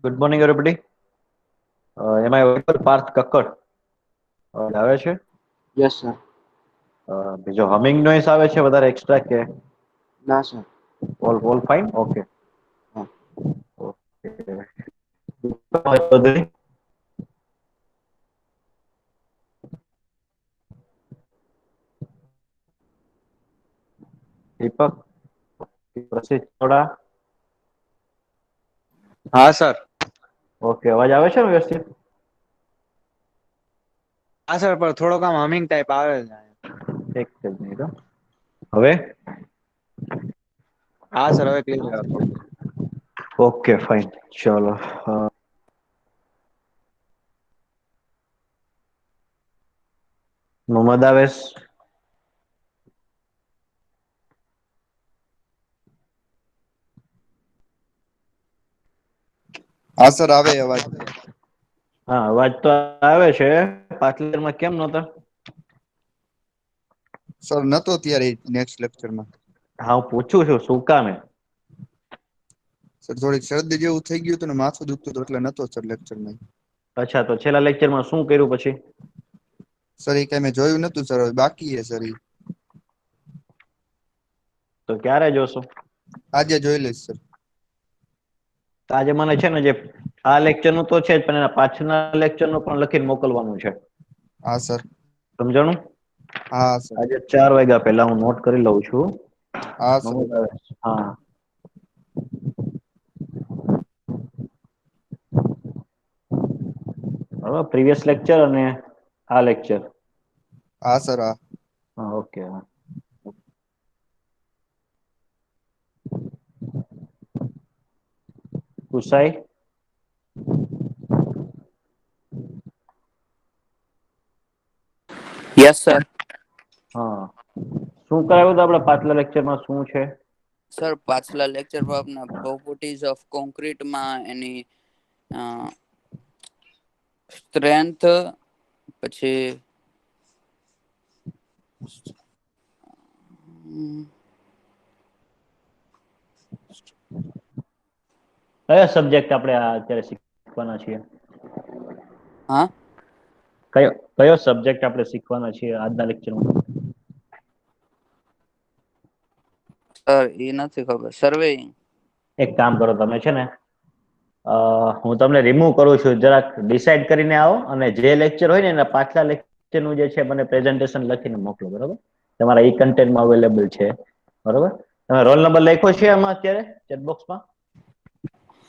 Good morning everybody. એમાં audible Parth Kakkar આવે છે? Yes sir. બીજો હમિંગ નોઈસ આવે છે વધારે એક્સ્ટ્રા કે ના સર. All fine? ઓકે. હા. ઓકે. દીપક પ્રસિદ્ધ થોડા. હા સર. ઓકે, અવાજ આવે છે ને વ્યવસ્થિત? હા સર, પણ થોડોક આમ હમિંગ ટાઈપ આવે છે. એક જ મિનિટ હો. હવે? હા સર, હવે ક્લિયર આવે થોડું. ઓકે ફાઇન, ચલો. મોહમ્મદ આવેશ. હા સર, આવે અવાજ. હા, અવાજ તો આવે છે. પાછલી વારમાં કેમ નહોતા? સર નતો ત્યારે નેક્સ્ટ લેક્ચરમાં. હા, હું પૂછું છું શું કામ એમ? સર થોડીક શરદી જેવું થઈ ગયું હતું ને માથું દુખતું હતું એટલે નતો સર લેક્ચરમાં. અચ્છા, તો છેલ્લા લેક્ચરમાં શું કર્યું પછી? સર એ કઈ મેં જોયું નતું સર, હવે બાકી છે સર ઈ. તો ક્યારે જોશો? આજે જોઈ લઈશ સર. તો આજે મને છે ને જે આ લેક્ચરનું તો છે જ પણ એના પાછળના લેક્ચરનું પણ લખીને મોકલવાનું છે. હા સર. સમજાણું? હા સર. આજે 4 વાગ્યા પહેલા હું નોટ કરી લઉં છું. હા સર. મોહમ્મદ આવેશ. હા. હવે પ્રીવિયસ લેક્ચર અને આ લેક્ચર. હા સર હા. હા ઓકે હા. પુસાઈ. Yes sir. હા, શું કરાવ્યું હતું આપડે પાછલા લેક્ચરમાં શું છે? સર પાછલા લેક્ચરમાં આપના પ્રોપર્ટીઝ ઓફ કોન્ક્રીટમાં એની સ્ટ્રેન્થ પછી કયા સબ્જેક્ટ આપણે અત્યારે શીખવાના છીએ? હા. કયો સબ્જેક્ટ આપણે શીખવાના છીએ આજના લેક્ચરમાં? સર એ નથી ખબર. સર્વેઇંગ. એક કામ કરો તમે છે ને હું તમને રિમૂવ કરું છું, જરાક ડિસાઈડ કરીને આવો અને જે લેક્ચર હોય ને એના પાછલા લેક્ચરનું જે છે મને પ્રેઝન્ટેશન લખીને મોકલો, બરોબર? તમારા ઈ કન્ટેન્ટમાં અવેલેબલ છે, બરોબર? તમે રોલ નંબર લખ્યો છે આમાં અત્યારે ચેટબોક્સમાં?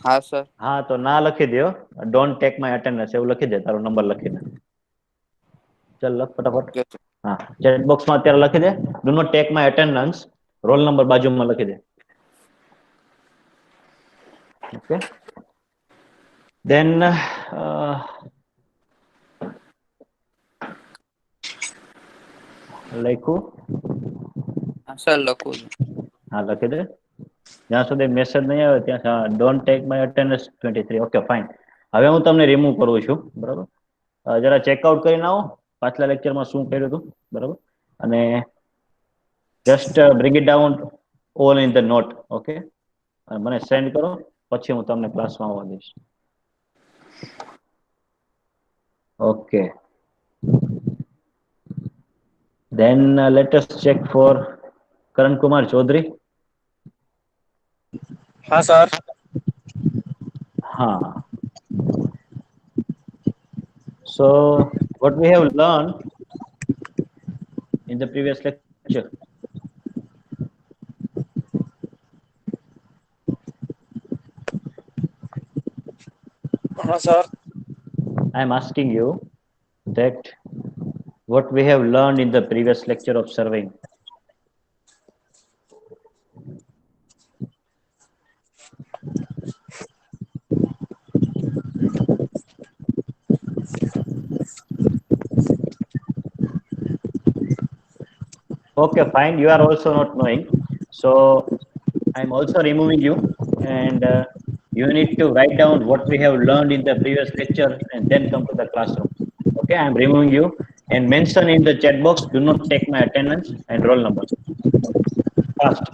હા સર. હા, તો ના લખી દો. ડોન્ટ ટેક માય અટેન્ડન્સ એવું લખી દે, તારો નંબર લખીને. ચાલ લખ ફટાફટ. Okay sir. હા, ચેટબોક્સમાં અત્યારે લખી દે. Do not take my attendance. Roll number બાજુમાં લખી દે. ઓકે. Then લખ્યું? હા સર લખું છું. હા લખી દે. જ્યાં સુધી મેસેજ નહીં આવે ત્યાં don't take my attendance 23. Okay fine. હવે હું તમને રિમૂવ કરું છું, બરાબર? જરા ચેકઆઉટ કરીને આવો પાછલા લેક્ચરમાં શું કર્યું હતું, બરાબર? અને just bring it down all in the note, okay? મને સેન્ડ કરો પછી હું તમને ક્લાસમાં આવવા દઈશ. Okay. Then let us check for Karan Kumar Chaudhary. હા sir. Huh. So, what we have learned in the previous lecture. હા sir. I am asking you that what we have learned in the previous lecture of surveying. Okay, fine. You are also not knowing. So, I am also removing you and you need to write down what we have learned in the previous lecture and then come to the classroom. Okay, I am removing you and mention in the chat box, do not take my attendance and roll number. Fast.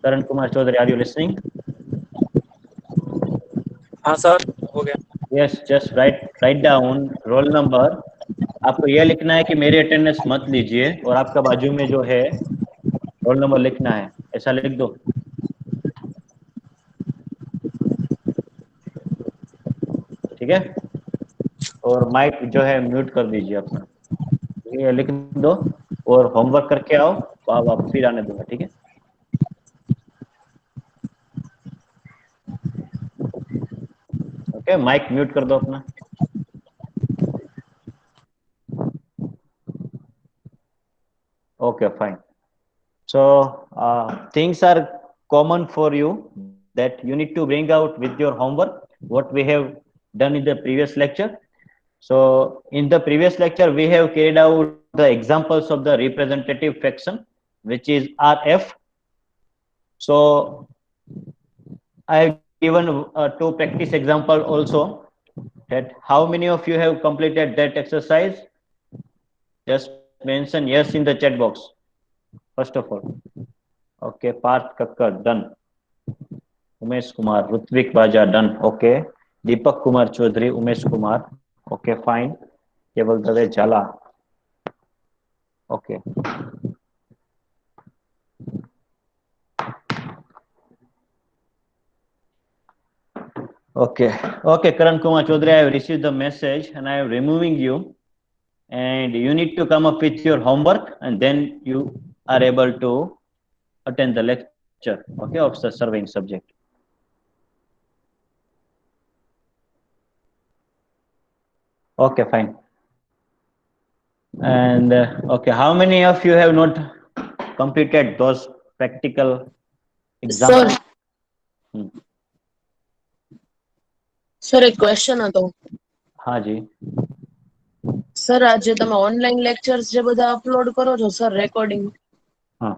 Karan Kumar Chaudhary, are you listening? हाँ sir, हो गया। Yes, just write down roll number. आपको यह लिखना है कि मेरी attendance मत लीजिए, और आपका बाजू में जो है रोल नंबर लिखना है, ऐसा लिख दो। ठीक है, और माइक जो है म्यूट कर दीजिए अपना। ये लिख दो और होमवर्क करके आओ, आप फिर आने दूंगा। ठीक है, ओके, माइक म्यूट कर दो अपना। Okay, fine. So things are common for you that you need to bring out with your homework what we have done in the previous lecture. So in the previous lecture we have carried out the examples of the representative fraction, which is RF. So I have given two practice example also. That how many of you have completed that exercise? Just mention yes in the chat box first of all. Okay, Parth Kakkar, done. Umesh Kumar, Rutvik Baja, done. Okay. Deepak Kumar Chaudhary, Umesh Kumar. Okay, fine. Keval Dave Jhala. Okay. Okay. Okay, Karan Kumar Chaudhary, I have received the message and I am removing you. And you need to come up with your homework, and then you are able to attend the lecture, okay, of the surveying subject. Okay, fine. And okay, how many of you have not completed those practical examples? Sir sir એક question હતો. હા જી. Sir આજે તમે online lectures જે બધા upload કરો છો sir recording, હા.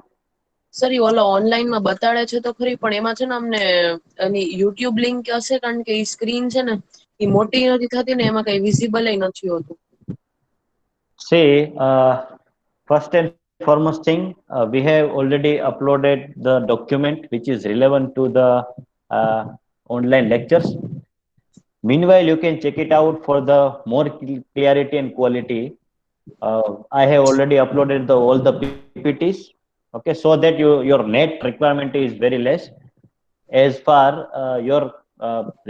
સર એ ઓલા ઓનલાઈન માં બતાડે છે તો ખરી, પણ એમાં છે ને અમને એની યુટ્યુબ લિંક હશે, કારણ કે ઈ સ્ક્રીન છે ને એ મોટી નથી થતી ને, એમાં કઈ વિઝિબલ નથી હોતું. See, first and foremost thing, we have already uploaded the document which is relevant to the online lectures. Meanwhile, you can check it out for the more clarity and quality. I have already uploaded all the PPTs, okay, so that your net requirement is very less. As far your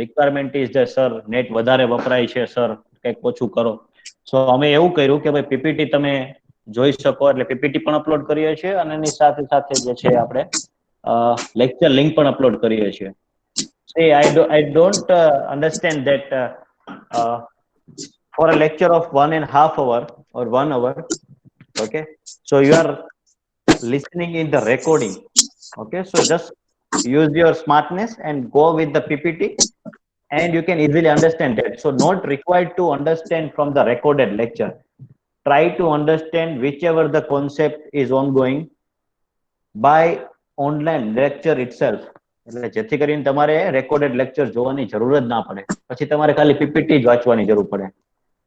requirement is that sir net વધારે વપરાય છે sir, કંઈક ઓછું કરો. સો અમે એવું કર્યું કે ભાઈ પીપીટી તમે જોઈ શકો, એટલે પીપીટી પણ અપલોડ કરીએ છીએ, અને એની સાથે સાથે જે છે આપણે લેક્ચર લિંક પણ અપલોડ કરીએ છીએ. See, I don't understand that for a lecture of 1.5 hour or 1 hour, okay, so you are listening in the recording, okay, so just use your smartness and go with the PPT, and you can easily understand that. So not required to understand from the recorded lecture. Try to understand whichever the concept is ongoing by online lecture itself. એટલે જેથી કરીને તમારે recorded lecture જોવાની જરૂર જ ના પડે, પછી તમારે ખાલી પીપીટી જ વાંચવાની જરૂર પડે.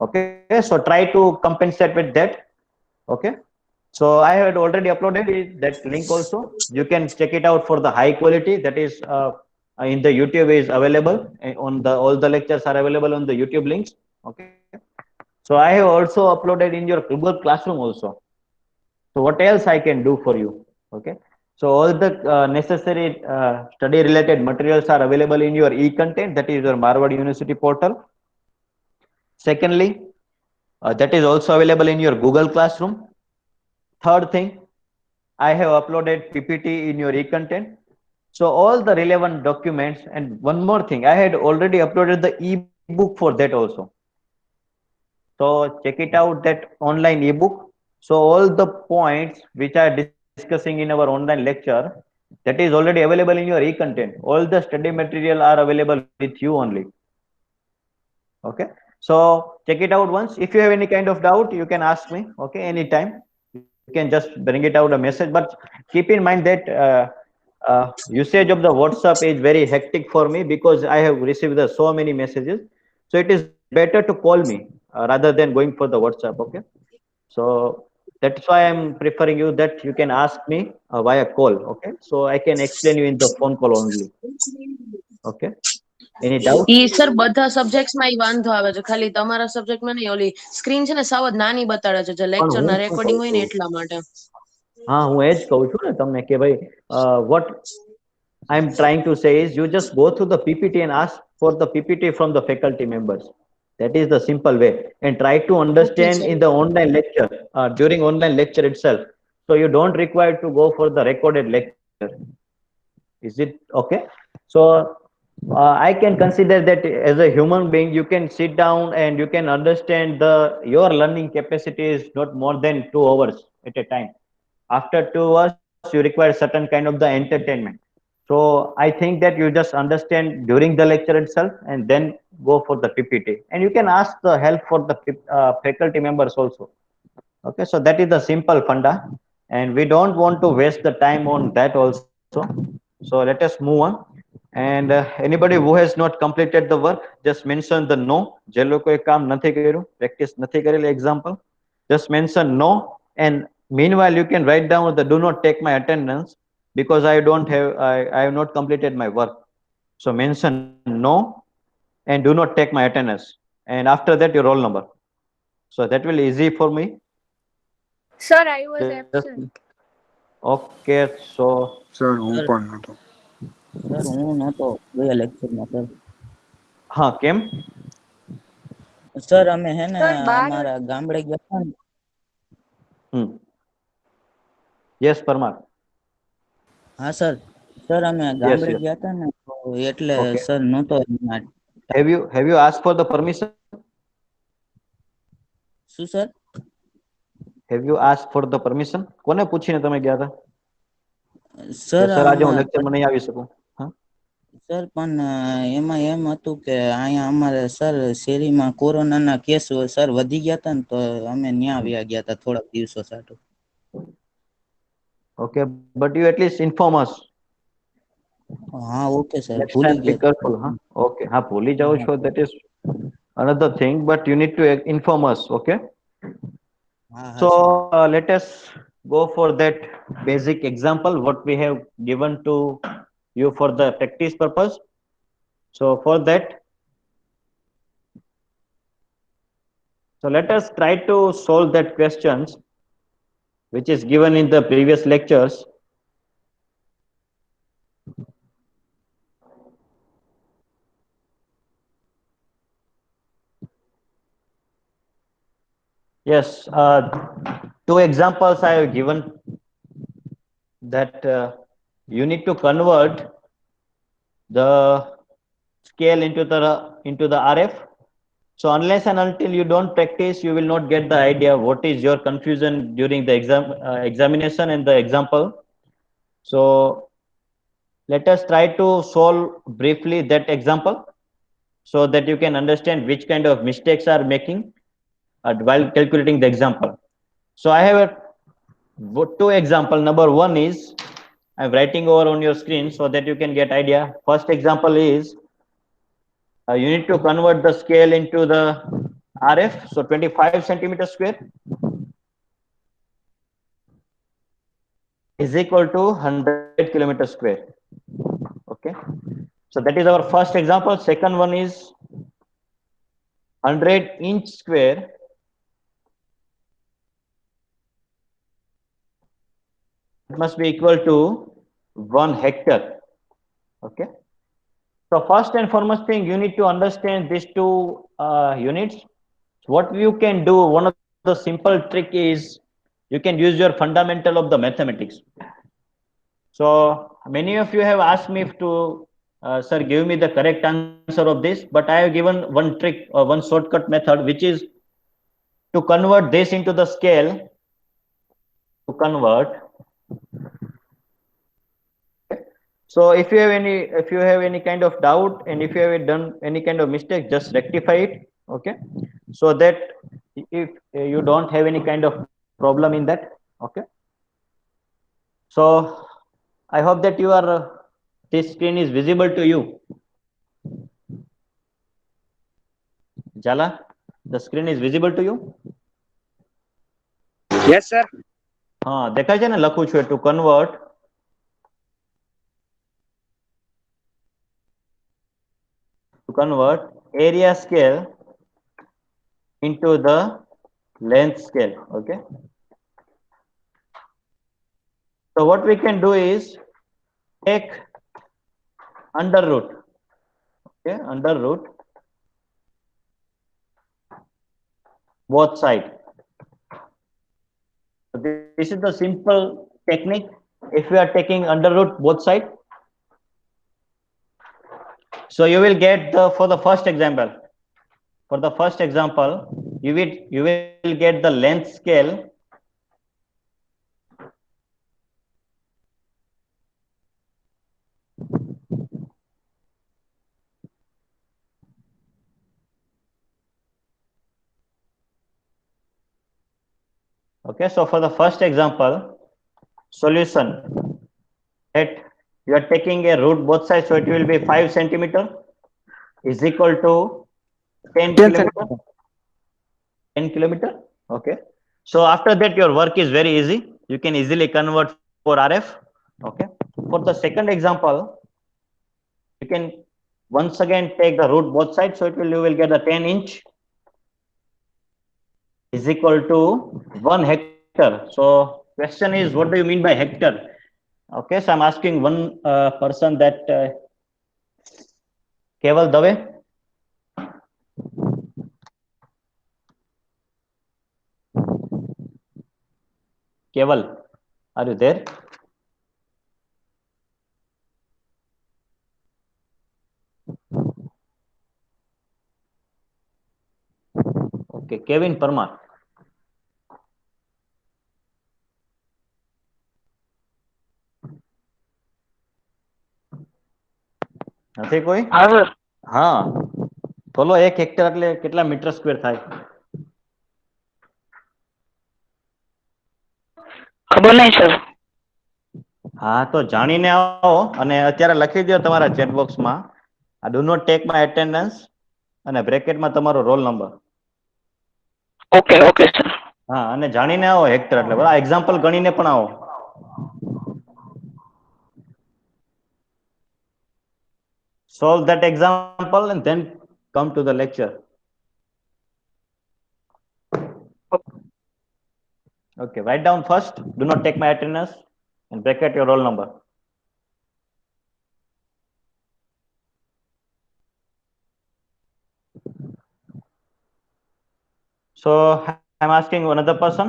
Okay, so try to compensate with that. Okay, so I had already uploaded that link also. You can check it out for the high quality, that is in the YouTube is available on the all the lectures are available on the YouTube links. Okay, so I have also uploaded in your Google Classroom also. So what else I can do for you? Okay, so all the necessary study related materials are available in your e-content, that is your Marward University portal. Secondly, that is also available in your Google Classroom. Third thing, I have uploaded PPT in your e-content. So all the relevant documents, and one more thing, I had already uploaded the e-book for that also. So check it out, that online e-book. So all the points which are discussing in our online lecture, that is already available in your e-content. All the study material are available with you only. Okay, so check it out once. If you have any kind of doubt, you can ask me, okay, anytime. You can just bring it out a message, but keep in mind that usage of the WhatsApp is very hectic for me, because I have received so many messages. So it is better to call me rather than going for the WhatsApp. Okay, so That's why I'm preferring you that you can ask me via call. Okay, so I can explain you in the phone call only. Okay, any doubt? E sir બધા સબ્જેક્ટ્સમાં ઈ વાંધો આવે છે, ખાલી તમારા સબ્જેક્ટમાં નહીં. ઓલી screen છે ને સાવ જ નાની બતાડે છે, જે પણ લેક્ચર હું ના શું રેકોર્ડિંગ કહું હોય ને છું, એટલા માટે. હા હું એ જ કહું છું ને તમને કે ભાઈ what I'm trying to say is you just go through the PPT and ask for the PPT from the faculty members. That is the simple way, and try to okay understand sir. in the online lecture, during online lecture itself. So you don't require to go for the recorded lecture. Is it okay? So I can consider that as a human being, you can sit down and you can understand your learning capacity is not more than 2 hours at a time. After 2 hours, you require certain kind of the entertainment. So I think that you just understand during the lecture itself and then go for the PPT. And you can ask the help for the faculty members also. Okay, so that is the simple funda. And we don't want to waste the time on that also. So let us move on. And anybody who has not completed the work, just mention the no. જે લોકોએ કામ નથી કર્યું, practice નથી કરેલી example, just mention no. And meanwhile, you can write down the do not take my attendance because I have not completed my work. So mention no and do not take my attendance. And after that, your roll number. So that will easy for me. Sir, I was Just- absent. Okay, so sir હું પણ નતો. Sir હું નહોતો ગયા લેક્ચરમાં sir. હા કેમ? Sir અમે હે ને સર, બાર અમારા ગામડે ગયા હતા ને. Yes, Parmar. હા સર, સર અમે Yes, ગામડે yes. ગયા હતા ને તો એટલે Okay. સર નહોતો. Have you asked for the permission? શું sir? Have you asked for the permission? કોને પૂછીને તમે ગયા હતા? સર સર આજે હું આમાં લેક્ચરમાં નહીં આવી શકું. હા સર પણ એમાં એમ હતું કે અહીંયા અમારે સર શેરીમાં કોરોનાના કેસ સર વધી ગયા હતા ને તો અમે ન્યા આવ્યા ગયા હતા થોડાક દિવસો સાથે. Okay, but you at least inform us. હા ઓકે સર, Next ભૂલી time be ગયા. careful. Huh? Okay, હા ભૂલી જાઓ છો, that is another thing, but you need to inform us. Okay. હા હા So sir. let us go for that basic example what we have given to you for the practice purpose. So for that, so let us try to solve that questions which is given in the previous lectures. Yes, two examples I have given that you need to convert the scale into the RF. So unless and until you don't practice, you will not get the idea what is your confusion during the examination and the example. So let us try to solve briefly that example so that you can understand which kind of mistakes are making while calculating the example. So I have two example. Number one is I'm writing over on your screen so that you can get idea. First example is you need to convert the scale into the RF. So 25 centimeter square is equal to 100 kilometer square. Okay. So that is our first example. Second one is 100 inch square must be equal to 1 hectare. Okay. So first and foremost thing, you need to understand these two units. What you can do, one of the simple trick is you can use your fundamental of the mathematics. So many of you have asked me to, sir, give me the correct answer of this, but I have given one trick or one shortcut method, which is to convert this into the scale, to convert. So if you have any kind of doubt and if you have done any kind of mistake, just rectify it. Okay. So that if you don't have any kind of problem in that. Okay. So I hope that this screen is visible to you. Jala, the screen is visible to you? Yes sir. હા દેખાય છે ને લખું છું two convert area scale into the length scale. Okay, so what we can do is take under root. Okay, under root both side. So this is the simple technique. If we are taking under root both side, so you will get the for the first example. For the first example, you will get the length scale Okay, so for the first example, solution that you are taking a root both sides, so it will be 5 centimeter is equal to 10 kilometer. 10 kilometer. Okay, so after that your work is very easy. You can easily convert for RF. Okay, for the second example, you can once again take the root both sides, so you will get the 10 inch is equal to 1 hectare. So question is, what do you mean by hectare? Okay, so I'm asking one person, that Keval Dave. Keval, are you there? Okay, Kevin Parmar. નથી કોઈ? હા sir. હા, બોલો 1 hectare એટલે કેટલા metre square થાય? ખબર નહીં સર. હા, તો જાણીને આવો અને અત્યારે લખી દો તમારા ચેટ બોક્સમાં, આ do not take my attendance અને બ્રેકેટમાં તમારો roll number. Okay okay sir. હા, અને જાણીને આવો હેક્ટર એટલે બરાબર. એક્ઝામ્પલ ગણીને પણ આવો. Solve that example and then come to the lecture. Okay, write down first, do not take my attendance and bracket your roll number. So I'm asking another person.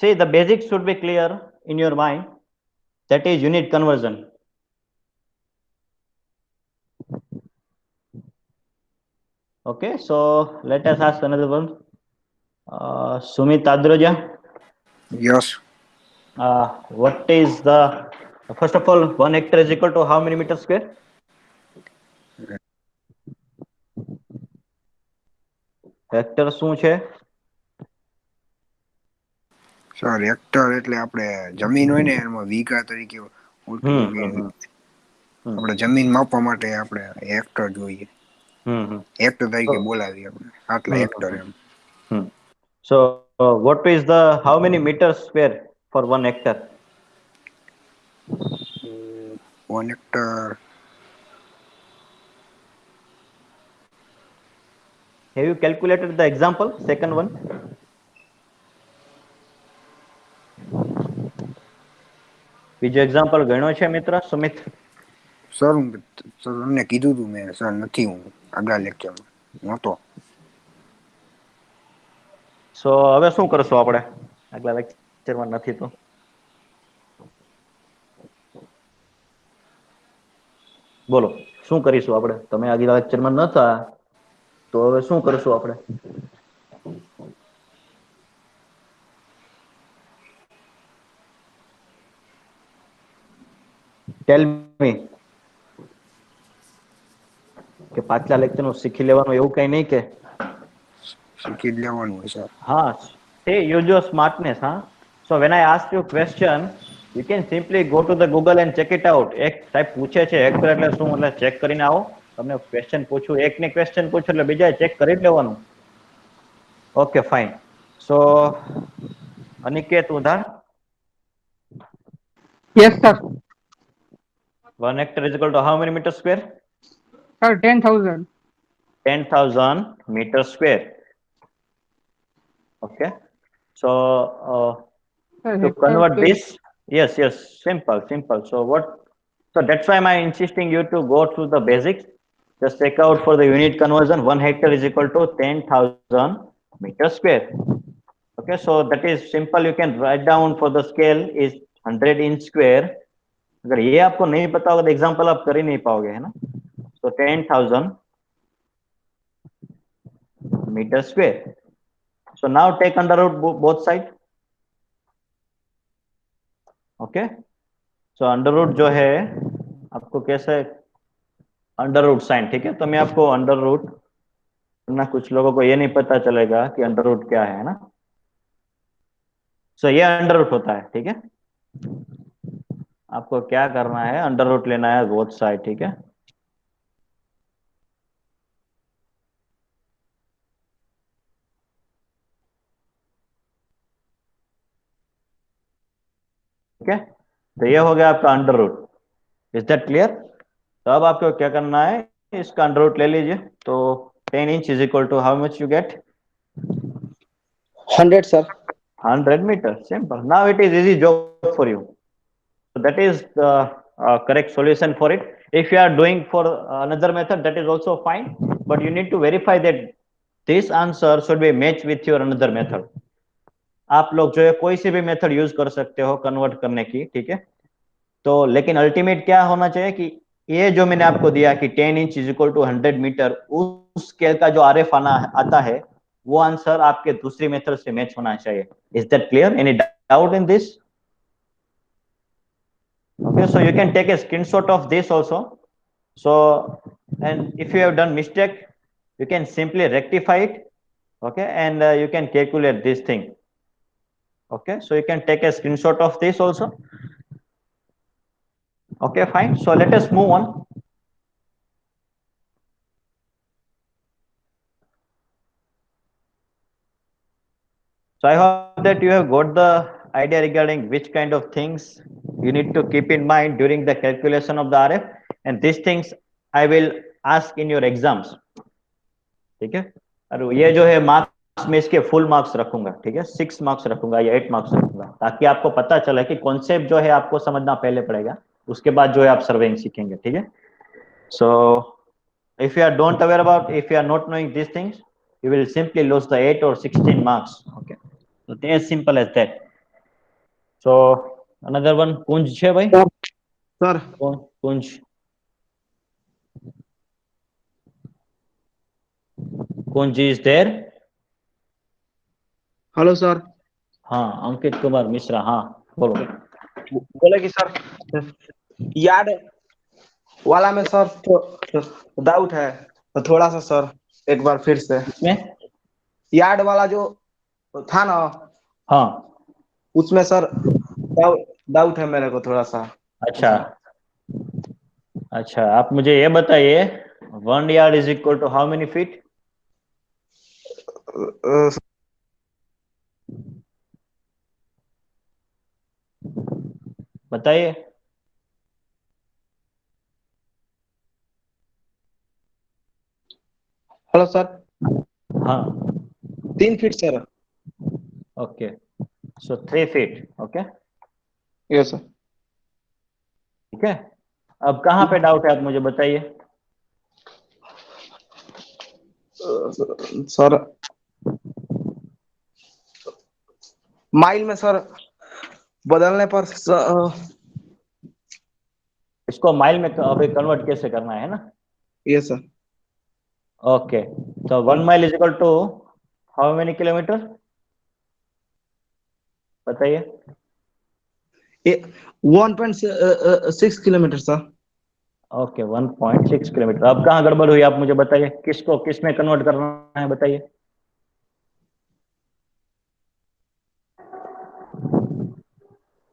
See, the basics should be clear in your mind. That is unit conversion. Okay, so let us ask another one. Sumit Adroja. Yes. What is the, first of all, 1 hectare is equal to how many meters square? Hectare શું છે? Sir hectare એટલે આપણે જમીન હોય ને એમાં વીઘા તરીકે આપણે જમીન માપવા માટે આપણે હેક્ટર જોઈએ. હેક્ટર તરીકે બોલાવીએ આપણે આટલા હેક્ટર એમ. So what is the, how many meters square for 1 hectare? 1 hectare Have you calculated the example, second one? બીજો એક્ઝામ્પલ ગણ્યો છે મિત્ર સુમિત? સર તમને કીધું હતું મેં, સર નથી હું આગલા લેક્ચરમાં નહોતો. સો હવે શું કરશું આપણે? આગલા લેક્ચરમાં નથી તો બોલો શું કરીશું આપણે? તમે આગલા લેક્ચરમાં નતા તો હવે શું કરશું આપણે? ટેલ મી. કે પાછલા લેક્ચરનું શીખી લેવાનું એવું કઈ નહીં કે શીખી જ લેવાનું હોય સર. હા, see, use your smartness, huh? So when I ask you question, you can simply go to the Google and check it out. એક સાહેબ પૂછે છે હેક્ટર એટલે શું, એટલે ચેક કરીને આવો. તમને ક્વેશ્ચન પૂછું, એકને ક્વેશ્ચન પૂછું એટલે બીજાએ ચેક કરી જ લેવાનું. Okay fine. સો अनिकेत उधार, Yes, sir. 1 hectare is equal to how many meters square? Sir, 10,000. 10,000 meters square. Okay. So Sir, to hectare convert square. this, yes, simple. So that's why I'm insisting you to go through the basics. Just check out for the unit conversion. 1 hectare is equal to 10,000 meters square. Okay, so that is simple. You can write down for the scale is 100 inch square. अगर ये आपको नहीं पता होगा तो example आप कर ही नहीं पाओगे, है ना. So 10,000 meters square. So now take under root both sides. Okay. So under root जो है आपको कैसे अंडर रूट साइन, ठीक है. तो मैं आपको अंडर रूट ना, कुछ लोगों को ये नहीं पता चलेगा कि अंडर रूट क्या है ना. सो ये अंडर रूट होता है, ठीक है. आपको क्या करना है, अंडर रूट लेना है बोथ साइड, ठीक है. ठीक है, तो ये हो गया आपका under root. Is that clear? तो अब आपको क्या करना है, इसका अंडर रूट ले लीजिए. तो 10 inch is equal to how much you get? 100, sir. 100 meters. Simple. Now it is easy job for you. So that is the correct solution for it. If you are doing for another method, that is also fine, but you need to verify that this answer should be matched with your another method. आप लोग जो है कोई से भी method use कर सकते हो कन्वर्ट करने की, ठीक है. तो लेकिन अल्टीमेट क्या होना चाहिए कि ये जो मैंने आपको दिया कि 10 inch is equal to 100 metre, उस स्केल का जो आरएफ आता है वो आंसर आपके दूसरी मेथड से मैच होना चाहिए. Is that clear? Any doubt in this? Okay, so you can take a screenshot of this also. So, and if you have done mistake, you can simply rectify it. Okay, and you can calculate this thing. Okay, so you can take a screenshot of this also. Okay, fine. So let us move on. So I hope that you have got the idea regarding which kind of things you need to keep in mind during the calculation of the RF, and these things I will ask in your exams. ठीक है. और ये जो है marks में इसके full marks रखूंगा, ठीक है. 6 मार्क्स रखूंगा या 8 मार्क्स रखूंगा, ताकि आपको पता चले कि कॉन्सेप्ट जो है आपको समझना पहले पड़ेगा, उसके बाद जो है आप सर्वेइंग सीखेंगे, ठीक है. सो if you are don't aware about, if you are not knowing these things, you will simply lose the 8 or 16 marks. Okay, so they as simple as that. So another one, Kunj છે ભાઈ? Sir. Kunj. Kunj is there? Hello, sir. हाँ, अंकित कुमार मिश्रा. हाँ, बोलो. बोले कि sir yard वाला में sir तो डाउट है, तो थोड़ा सा सर एक बार फिर से. इसमें यार्ड वाला जो था ना, हाँ, उसमें सर डाउट है मेरे को थोड़ा सा. अच्छा, आप मुझे ये बताइए, 1 yard is equal to how many feet? बताइए. Hello sir. हाँ, 3 फीट सर. ओके. सो 3 feet. Okay, yes sir. ठीक है. अब कहाँ पे डाउट है आप मुझे बताइए. सर माइल में सर बदलने पर इसको माइल में अभी कन्वर्ट कैसे करना है ना. Yes sir. ओके, तो 1 mile is equal to how many kilometre बताइए. 1.6 किलोमीटर सर. Okay, 1.6 kilometre. अब कहाँ गड़बड़ हुई आप मुझे बताइए, किसको किस में कन्वर्ट करना है बताइए.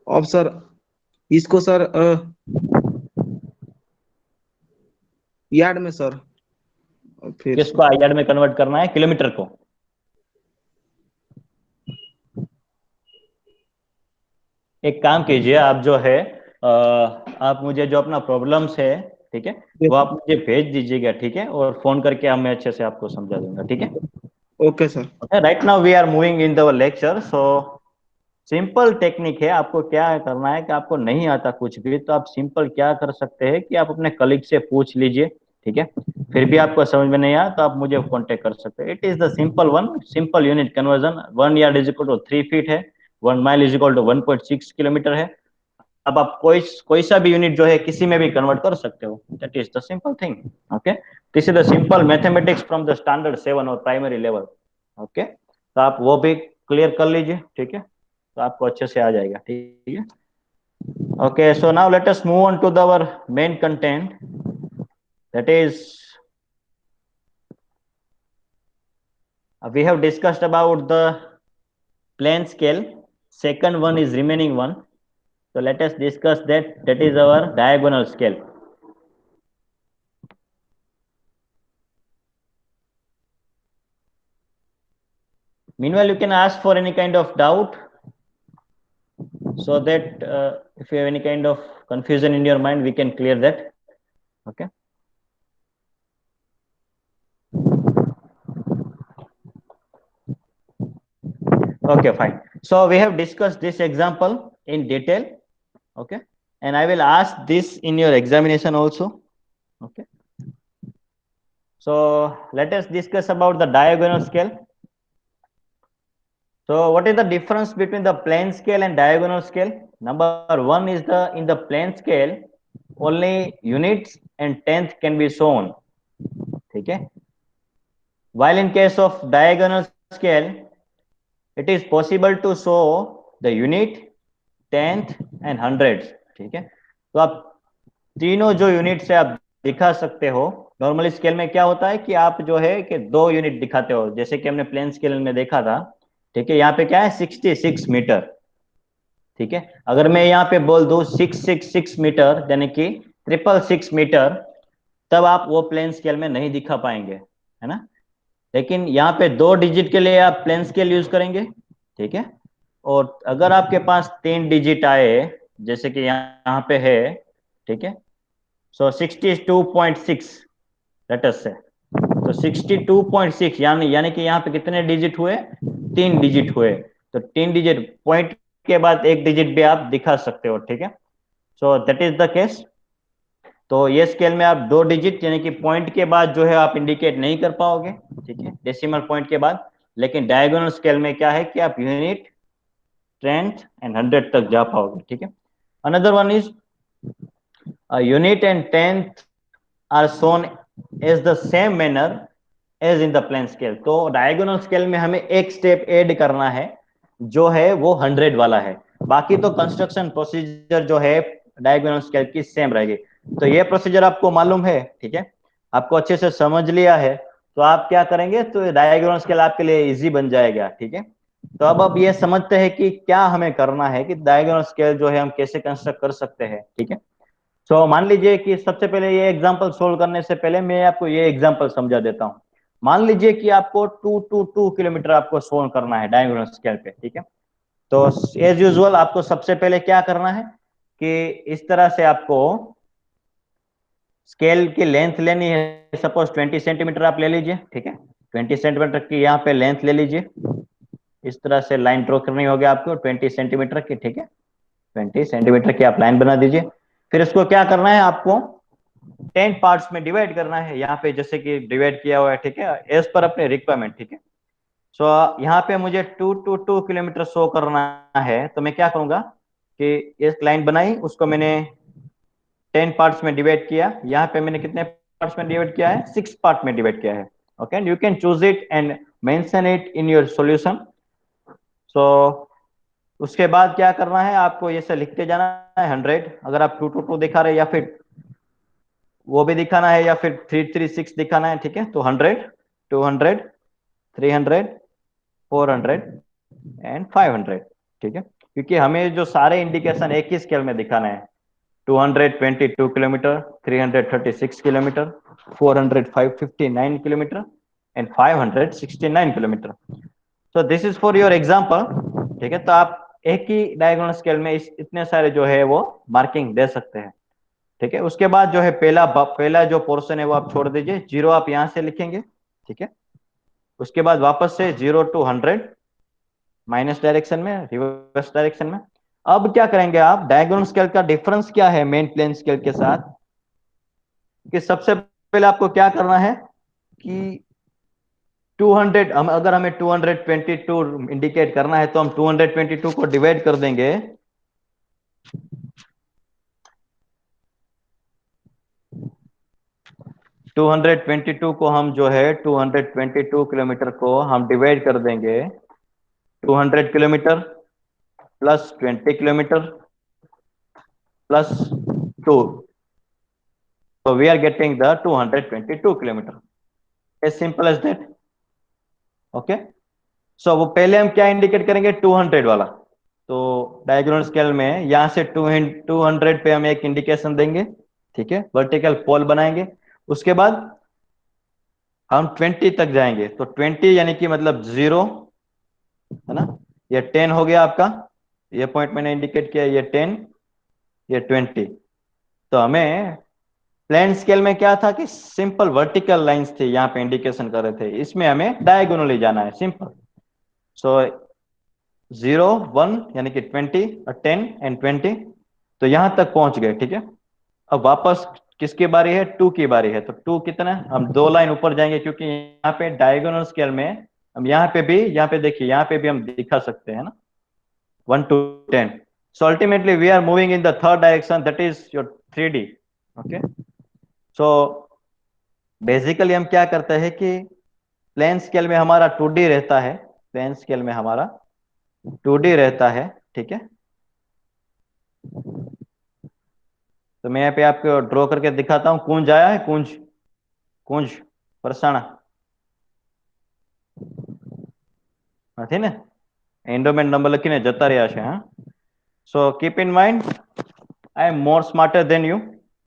अब सर इसको सर यार्ड में सर, फिर किसको यार्ड में कन्वर्ट करना है, किलोमीटर को. एक काम कीजिए, आप जो है आप मुझे जो अपना प्रॉब्लम्स है, ठीक है, Yes, वो आप मुझे भेज दीजिएगा, ठीक है, और फोन करके हम मैं अच्छे से आपको समझा दूंगा, ठीक है। okay, sir. Okay, right now we are moving in the lecture. So simple technique है, आपको क्या करना है कि आपको नहीं आता कुछ भी, तो आप सिंपल क्या कर सकते हैं कि आप अपने कलीग से पूछ लीजिए, ठीक है। फिर भी आपको समझ में नहीं आया तो आप मुझे कांटेक्ट कर सकते हैं। It is the simple one, simple unit conversion. 1 yard is equal to 3 feet है, 1 mile is equal to 1.6 kilometre है। अब आप कोई सा भी यूनिट जो है किसी में भी कन्वर्ट कर सकते हो। That is the simple thing. Okay, this is the simple mathematics from the standard 7 और प्राइमरी लेवल। ओके, तो आप वो भी क्लियर कर लीजिए, ठीक है, तो आपको अच्छे से आ जाएगा, ठीक है। Okay, so now let us move on to our main content, that is we have discussed about the plane scale. Second one is remaining one, so let us discuss that. That is our diagonal scale. Meanwhile, you can ask for any kind of doubt, so that if you have any kind of confusion in your mind, we can clear that. Okay. Okay, fine. So we have discussed this example in detail. Okay, and I will ask this in your examination also. Okay. So let us discuss about the diagonal scale. So what is the difference between the plane scale and diagonal scale? Number one is in the plane scale only units and tenth can be shown. Okay. While in case of diagonal scale, it is possible to show the unit, tenth and hundreds. ठीक है, तो आप तीनों जो unit से आप दिखा सकते हो। नॉर्मली स्केल में क्या होता है कि आप जो है कि 2 यूनिट दिखाते हो, जैसे कि हमने प्लेन स्केल में देखा था, ठीक है। यहाँ पे क्या है 66 मीटर, ठीक है। अगर मैं यहाँ पे बोल दूं 666 मीटर यानी कि 666 मीटर, तब आप वो प्लेन स्केल में नहीं दिखा पाएंगे, है ना। लेकिन यहाँ पे 2 डिजिट के लिए आप प्लेन स्केल यूज करेंगे, ठीक है। और अगर आपके पास 3 डिजिट आए, जैसे कि यहाँ पे है, ठीक है, सो 62.6 लेट अस से, तो 62.6 यानी कि यहाँ पे कितने डिजिट हुए, 3 डिजिट हुए। तो 3 डिजिट पॉइंट के बाद 1 डिजिट भी आप दिखा सकते हो, ठीक है। So that is the case. तो ये स्केल में आप 2 डिजिट यानी कि पॉइंट के बाद जो है आप इंडिकेट नहीं कर पाओगे, ठीक है, डेसिमल पॉइंट के बाद। लेकिन डायगोनल स्केल में क्या है कि आप यूनिट, टेंथ एंड हंड्रेड तक जा पाओगे, ठीक है। Another one is unit and tenth are shown as the same manner as in the plain scale. तो डायगोनल स्केल में हमें एक स्टेप ऐड करना है, जो है वो 100 वाला है। बाकी तो कंस्ट्रक्शन प्रोसीजर जो है डायगोनल स्केल की सेम रहेगी। तो ये प्रोसीजर आपको मालूम है, ठीक है, आपको अच्छे से समझ लिया है, तो आप क्या करेंगे, तो डायगोनल स्केल आपके लिए इजी बन जाएगा, ठीक है। तो अब ये समझते हैं कि क्या हमें करना है, कि डायगोनल स्केल जो है हम कैसे कंस्ट्रक्ट कर सकते हैं, ठीक है। तो मान लीजिए कि सबसे पहले ये एग्जांपल सोल्व करने से पहले मैं आपको ये एग्जांपल समझा देता हूँ। मान लीजिए कि आपको 2 किलोमीटर आपको सोल्व करना है डायगोनल स्केल पे, ठीक है। तो एज यूजुअल आपको सबसे पहले क्या करना है कि इस तरह से आपको स्केल की लेंथ लेनी है। सपोज 20 सेंटीमीटर आप ले लीजिए, ठीक है, 20 सेंटीमीटर की यहाँ पे लेंथ ले लीजिए। इस तरह से लाइन ड्रॉ करनी होगी आपको 20 सेंटीमीटर की, ठीक है, 20 सेंटीमीटर की आप लाइन बना दीजिए। फिर इसको क्या करना है, आपको 10 पार्ट्स में डिवाइड करना है, यहाँ पे जैसे कि डिवाइड किया हुआ है, ठीक है, एज पर अपने रिक्वायरमेंट, ठीक है। सो यहाँ पे मुझे 2 किलोमीटर शो करना है, तो मैं क्या करूंगा कि एक लाइन बनाई, उसको मैंने 10 पार्ट्स में डिवाइड किया। यहाँ पे मैंने कितने पार्ट्स में डिवाइड किया है, 6 पार्ट में डिवाइड किया है। Okay, and you can choose it and mention it in your solution. So उसके बाद क्या करना है, आपको ये से लिखते जाना है 100। अगर आप 2 दिखा रहे, या फिर वो भी दिखाना है, या फिर 336 दिखाना है, ठीक है, तो 100, 200, 300, 400 एंड 500, ठीक है, क्योंकि हमें जो सारे इंडिकेशन एक ही स्केल में दिखाना है। 222 kilometre, 336 kilometre, 400 559 kilometre and 569 kilometre. So this is for your example, ठीक है। तो आप एक ही डायगोनल स्केल में इतने सारे जो है वो मार्किंग दे सकते हैं। ठीक है, उसके बाद जो है पहला जो पोर्शन है वो आप छोड़ दीजिए, 0 आप यहां से लिखेंगे। ठीक है, उसके बाद वापस से 0 to 100 माइनस डायरेक्शन में, रिवर्स डायरेक्शन में। अब क्या करेंगे आप, डायगोनल स्केल का डिफरेंस क्या है मेन प्लेन स्केल के साथ, कि सबसे पहले आपको क्या करना है कि 200, हम अगर हमें 222 इंडिकेट करना है तो हम 222 को डिवाइड कर देंगे 222 को हम जो है 222 किलोमीटर को हम डिवाइड कर देंगे 200 kilometre plus 20 kilometre plus 2, so we are getting the 222 kilometer, as simple as that. Okay, so वो पहले हम क्या इंडिकेट करेंगे, 200 वाला। तो डायगोनल स्केल में यहां से 200 पे हम एक इंडिकेशन देंगे। ठीक है, वर्टिकल पोल बनाएंगे। उसके बाद हम 20 तक जाएंगे, तो 20 यानी कि मतलब 0 है ना, ये 10 हो गया आपका, ये पॉइंट मैंने इंडिकेट किया, ये 10, ये 20। तो हमें प्लेन स्केल में क्या था कि सिंपल वर्टिकल लाइंस थी, यहाँ पे इंडिकेशन कर रहे थे, इसमें हमें डायगोनली जाना है, सिंपल। सो 0 1 यानी कि 20 और 10 एंड 20, तो यहां तक पहुंच गए। ठीक है, अब वापस किसकी बारी है, 2 की बारी है। तो 2 कितना, हम 2 लाइन ऊपर जाएंगे, क्योंकि यहाँ पे डायगोनल स्केल में हम यहाँ पे भी, यहाँ पे देखिए, यहाँ पे भी हम दिखा सकते हैं ना, 1 to 10। So ultimately we are moving in the third direction, that is your 3D. Okay, so basically हम क्या करते हैं कि प्लेन स्केल में हमारा 2D रहता है, प्लेन स्केल में हमारा 2D रहता है। ठीक है, तो मैं यहाँ पे आपको ड्रॉ करके दिखाता हूँ। कुंज आया है, कुंज, कुंज परसाणा નથી ને, એન્ડોમેન્ટ નંબર લખીને જતા રહ્યા છે। હા, so keep in mind I am more smarter than you.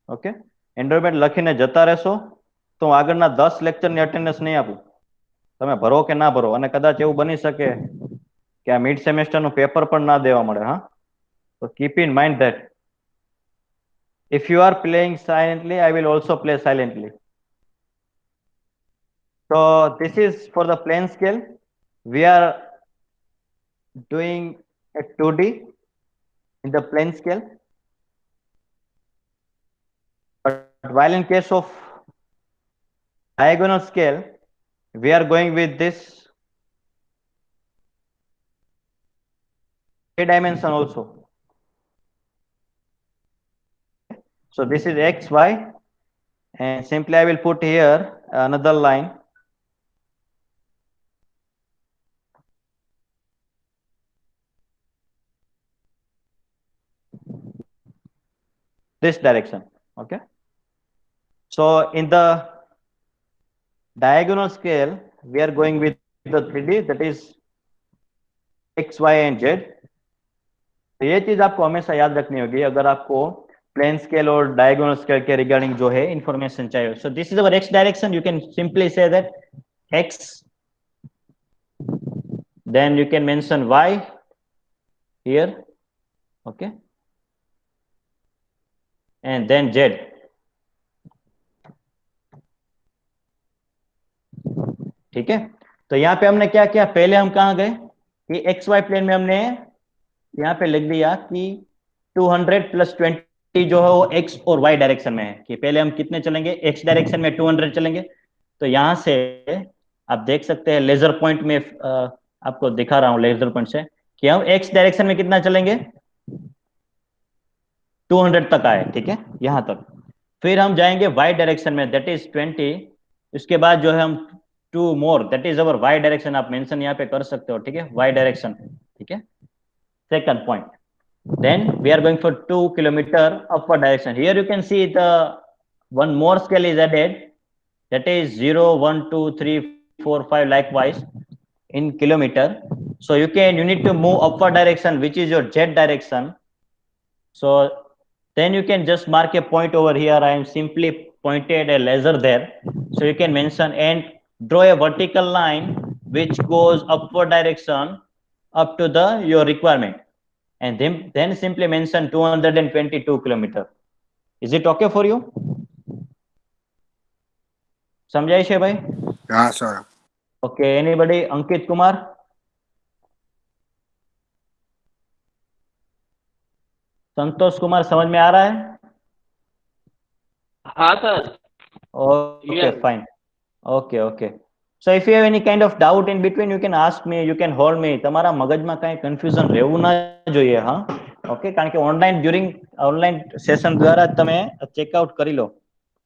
Okay, endowment લખીને જતા રહેશો તો હું આગળના 10 લેક્ચરની અટેન્ડન્સ નહીં આપું, તમે ભરો કે ના ભરો, અને કદાચ એવું બની શકે કે આ મિડ સેમેસ્ટરનું પેપર પણ ના દેવા મળે। હા, તો keep in mind that if you are playing silently, I will also play silently. So this is for the plane scale. We are doing a 2D in the plane scale, but while in case of diagonal scale, we are going with this 3 dimension also. So this is x, y, and simply I will put here another line. This direction. Okay, so in the diagonal scale we are going with the 3D, that is x, y and z। तो ये चीज आपको हमेशा याद रखनी होगी अगर आपको प्लेन स्केल और डायगोनल स्केल के रिगार्डिंग जो है इंफॉर्मेशन चाहिए। So this is our x direction, you can simply say that x, then you can mention y here, okay, and then z। ठीक है, तो यहाँ पे हमने क्या किया, पहले हम कहाँ गए कि एक्स वाई प्लेन में हमने यहाँ पे लिख दिया कि 200 + 20 जो है वो एक्स और वाई डायरेक्शन में है, कि पहले हम कितने चलेंगे, एक्स डायरेक्शन में 200 चलेंगे। तो यहाँ से आप देख सकते हैं लेजर पॉइंट में, आपको दिखा रहा हूँ लेजर पॉइंट से, कि हम एक्स डायरेक्शन में कितना चलेंगे, 200 तक आए। ठीक है, यहाँ तक। फिर हम जाएंगे वाई डायरेक्शन में, दैट इज 20। उसके बाद जो है हम 2 more, that is our y direction, आप मेंशन यहाँ पे कर सकते हो। ठीक है, वाई डायरेक्शन। ठीक है, second point, then we are going for 2 kilometer upward direction। here you can see the one more scale is added, that is 0 1 2 3 4 5 likewise in kilometer। so you need to move upward direction, which is your z direction। so then you can just mark a point over here, I am simply pointed a laser there, so you can mention and draw a vertical line which goes upward direction up to the your requirement। and then simply mention 222 kilometer. Is it okay for you? સમજાય છે ભાઈ? हाँ sir. Okay, anybody? Ankit Kumar? Santosh Kumar समझ में आ रहा है? हाँ sir. Okay, Yes. fine. Okay. So if you have any kind of doubt in between, you can ask me, you can hold me. તમારા મગજમાં કાંઈ કન્ફ્યુઝન રહેવું ના જોઈએ, હા? ઓકે, કારણ કે ઓનલાઈન સેશન દ્વારા તમે ચેકઆઉટ કરી લો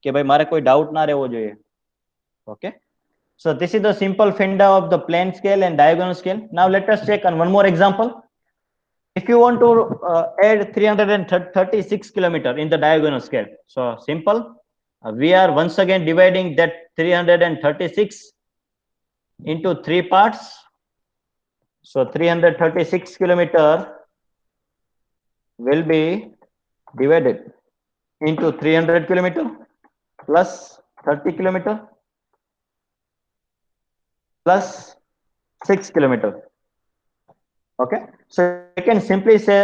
કે ભાઈ મારે કોઈ ડાઉટ ના રહેવો જોઈએ. Okay. So this is the simple fenda of the plane scale and diagonal scale. Now let us check on one more example. If you want to add 336 kilometer in the diagonal scale, so simple. We are once again dividing that 336 into 3 parts. So 336 kilometer will be divided into 300 kilometer plus 30 kilometer plus 6 kilometer. Okay, so you can simply say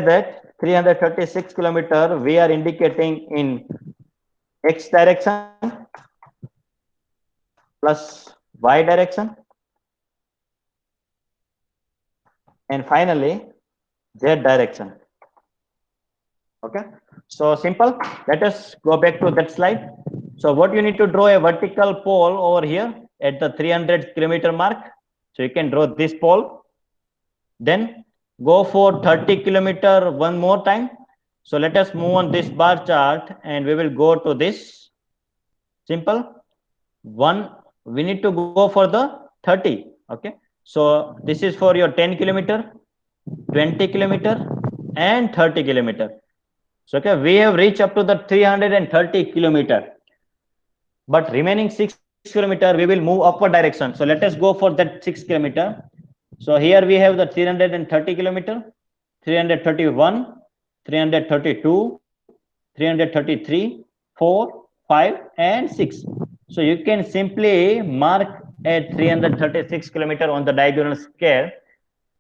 that 336 kilometer we are indicating in x direction plus y direction, and finally z direction. Okay, so simple. Let us go back to that slide. So what you need to draw a vertical pole over here at the 300 kilometer mark. So you can draw this pole. Then go for 30 kilometer one more time. So let us move on this bar chart and we will go to this. Simple. We need to go for the 30. Okay. So this is for your 10 kilometer, 20 kilometer and 30 kilometer. So okay, we have reached up to the 330 kilometer. But remaining 6 kilometer, we will move upward direction. So let us go for that 6 kilometer. So here we have the 330 kilometer, 331, 332, 333, 4, 5, and 6. So you can simply mark at 336 kilometer on the diagonal scale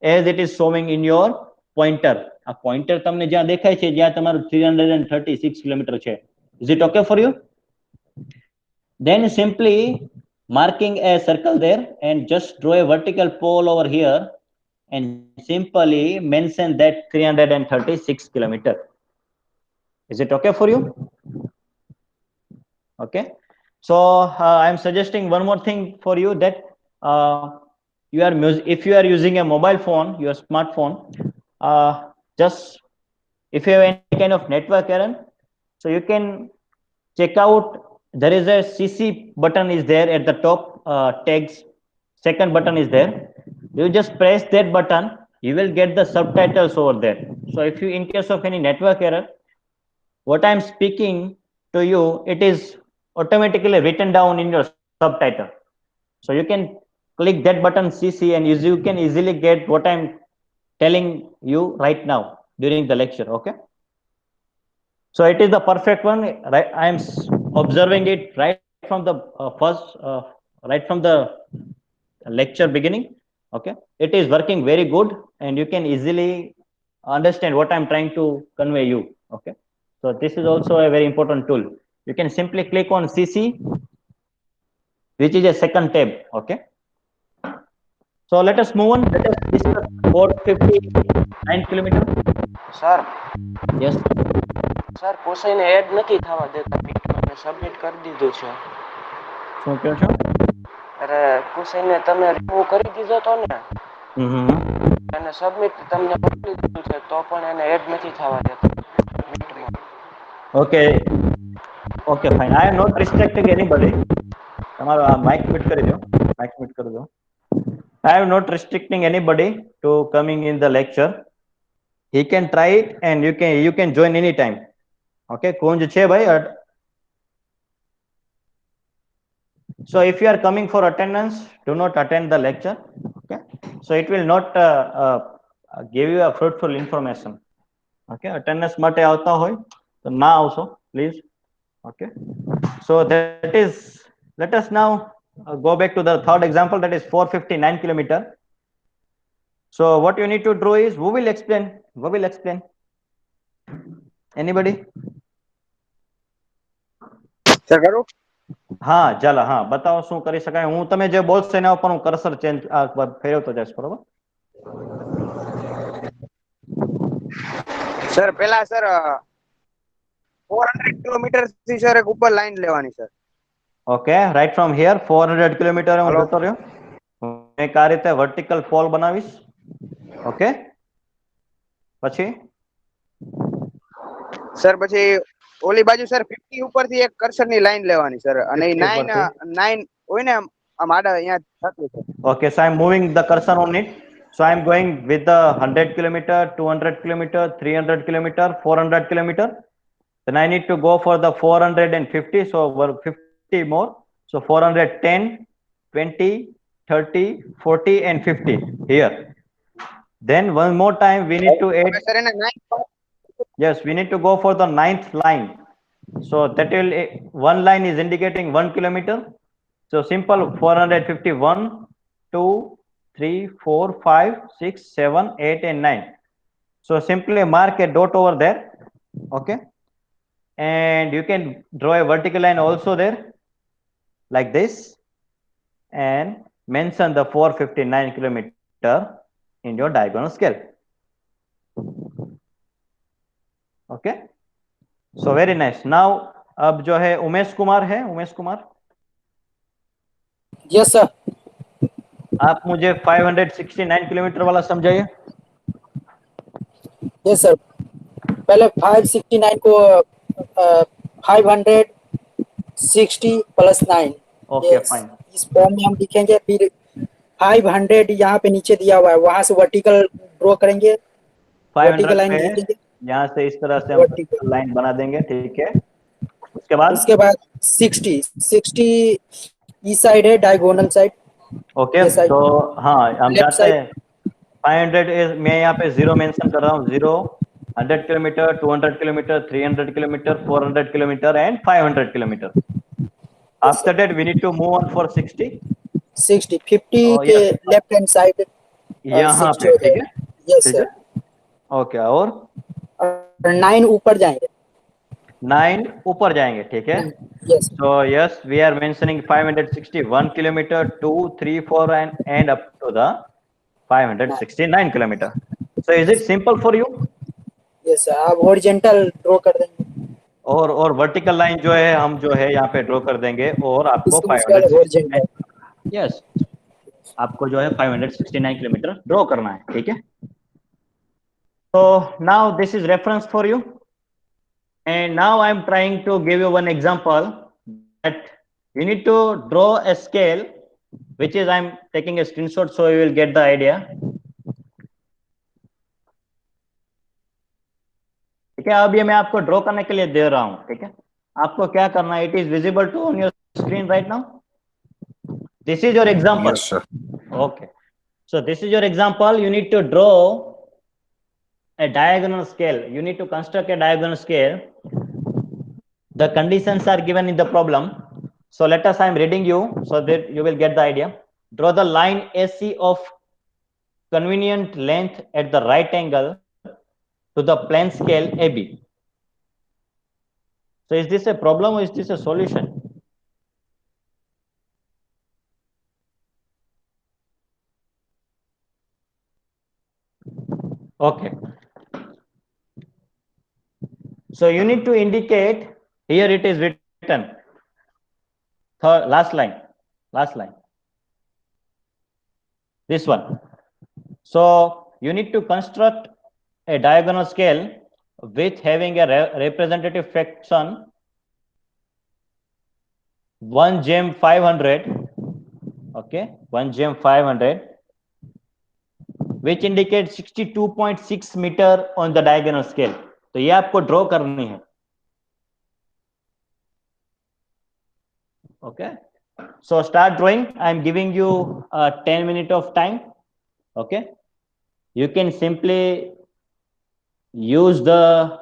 as it is showing in your pointer. A pointer તમને જ્યાં દેખાય છે જ્યાં તમારું 336 kilometer છે. Is it okay for you? Then simply marking a circle there and just draw a vertical pole over here and simply mention that 336 kilometer. Is it okay for you? Okay. So I am suggesting one more thing for you, that if you are using a mobile phone, your smartphone, just if you have any kind of network error, so you can check out. There is a CC button is there at the top, tags. Second button is there. You just press that button. You will get the subtitles over there. So if you, in case of any network error, what I am speaking to you, it is automatically written down in your subtitle. So you can click that button CC and you can easily get what I'm telling you right now during the lecture. Okay. So it is the perfect one. Right, I am observing it right from the right from the lecture beginning. Okay, it is working very good, and you can easily understand what I'm trying to convey you. Okay, so this is also a very important tool. You can simply click on CC, which is a second tab. Okay, so let us move on. Let us discuss 459 kilometer. Sir Yes. Sir કોસાઈને add નથી થવા દેતા મીટમાં મેં submit કરી દીધું છે. શું કહો છો? અરે કોસાઈને તમે રિમૂવ કરી દીધો તો ને અને સબમિટ તમને મોકલી દીધું છે તો પણ એને એડ નથી થવા દેતા મીટમાં. Okay. Okay, fine. I am not restricting anybody. તમારો આ માઇક મ્યુટ કરી દો. માઇક મ્યુટ કરી દો. I am not restricting anybody to coming in the lecture. He can try it and you can join anytime. Okay, Kunj છે ભાઈ. So if you are coming for attendance, do not attend the lecture. Okay, so it will not give you a fruitful information. Okay, attendance માટે આવતા હોય તો ના આવશો please. Okay, so that is, let us now go back to the third example, that is 459 kilometer. So what you need to draw is, who will explain? Anybody? Sir કરું? હા ચાલો, હા બતાવો શું કરી શકાય. હું તમે જે બોલશો એના ઉપર હું કર્સર ચેન્જ ફેરવતો જઈશ, બરોબર? સર પેલા સર 400 કિલોમીટર થી સર એક ઉપર લાઈન લેવાની sir. Okay, right from here 400 kilometre હું Hello. જતો રહ્યો. એક આ રીતે વર્ટિકલ ફોલ બનાવીશ. ઓકે, પછી સર પછી ઓલી બાજુ સર 50 ઉપરથી એક કર્સરની લાઈન લેવાની સર, અને 50 9 હોય ને આમ આડા અહીંયા થતું છે. okay, so I'm moving the cursor on it. So I'm going with the 100 kilometer, 200 kilometer, 300 kilometer, 400 kilometer. Then I need to go for the 450. So 50 more. So 410, 20, 30, 40 and 50 here. Then one more time we need to add. Sir એને 9 Yes, we need to go for the 9th line. So that will, one line is indicating 1 kilometer. So simple, 451, 2, 3, 4, 5, 6, 7, 8 and 9. So simply mark a dot over there. Okay. And you can draw a vertical line also there, like this, and mention the 459 kilometer in your diagonal scale. Okay. So very nice. Now अब जो है उमेश कुमार है, Umesh Kumar, yes sir. आप मुझे 569 kilometre वाला समझाइए। Yes sir, पहले 569 को 560 प्लस 9, ओके फाइन। इस फॉर्म में हम लिखेंगे। फिर 500 यहाँ पे नीचे दिया हुआ है, वहां से वर्टिकल ड्रॉ करेंगे, वर्टिकल 500 लाइन पे खींचेंगे, यहाँ से इस तरह से हम लाइन बना देंगे, ठीक है। उसके बाद 60 इस साइड है, डायगोनल साइड। ओके, तो हाँ हम लेफ्ट जाते हैं 500 मैं यहाँ पे 0 मेंशन कर रहा हूँ, 0, 100 kilometre, 200 kilometre, 300 kilometre, 400 kilometre and 500 kilometre. After that we need to move on for 60 50 के लेफ्ट हैंड साइड यहाँ पे, ठीक है। यस ठीक सर। है, ओके, और 9 ऊपर जाएंगे, 9 ऊपर जाएंगे, ठीक है। Yes. So yes, we are mentioning 561 kilometer, 2, 3, 4 and up to the 569 kilometer. So is it simple for you? Yes sir, आप हॉरिजॉन्टल ड्रॉ कर देंगे और वर्टिकल लाइन जो है हम जो है यहाँ पे ड्रॉ कर देंगे, और आपको हॉरिजॉन्टल, यस, आपको जो है 569 किलोमीटर ड्रॉ करना है, ठीक है। So now this is reference for you, and now I am trying to give you one example that you need to draw a scale, which is I'm taking a screenshot so you will get the idea. ठीक है, अब ये मैं आपको draw करने के लिए दे रहा हूं, ठीक है। आपको क्या करना है, it is visible to on your screen right now. This is your example. Yes sir. Okay, so this is your example. You need to draw a diagonal scale. You need to construct a diagonal scale. The conditions are given in the problem. So let us, I am reading you so that you will get the idea. Draw the line AC of convenient length at the right angle to the plane scale AB. So is this a problem or is this a solution? Okay. So you need to indicate, here it is written, last line, this one. So you need to construct a diagonal scale with having a representative fraction 1 gem 500, okay, 1 gem 500, which indicates 62.6 meter on the diagonal scale. तो ये आपको draw करनी है, okay. So start drawing. I am giving you 10 minutes of time, okay. You can simply use the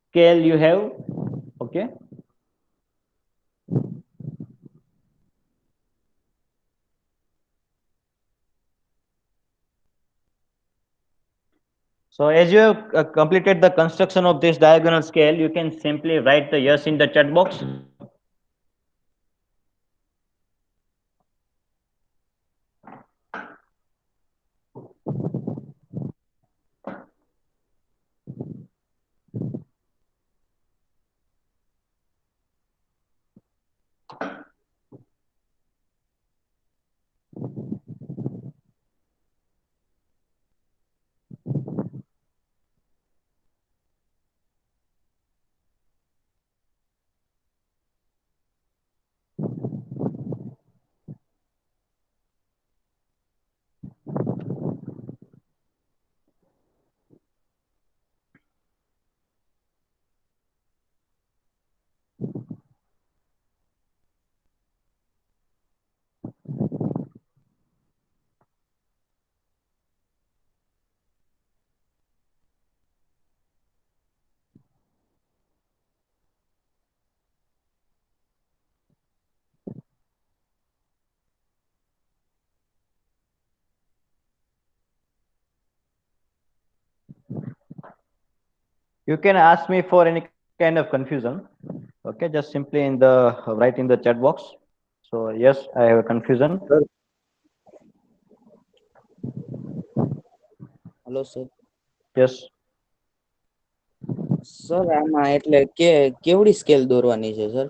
scale you have, okay. So as you have completed the construction of this diagonal scale, you can simply write the yes in the chat box. You can ask me for any kind of confusion. Okay, just simply in the write in the chat box. So yes, I have a confusion. Hello sir. Yes. Sir આમાં એટલે કેવડી scale દોરવાની છે sir?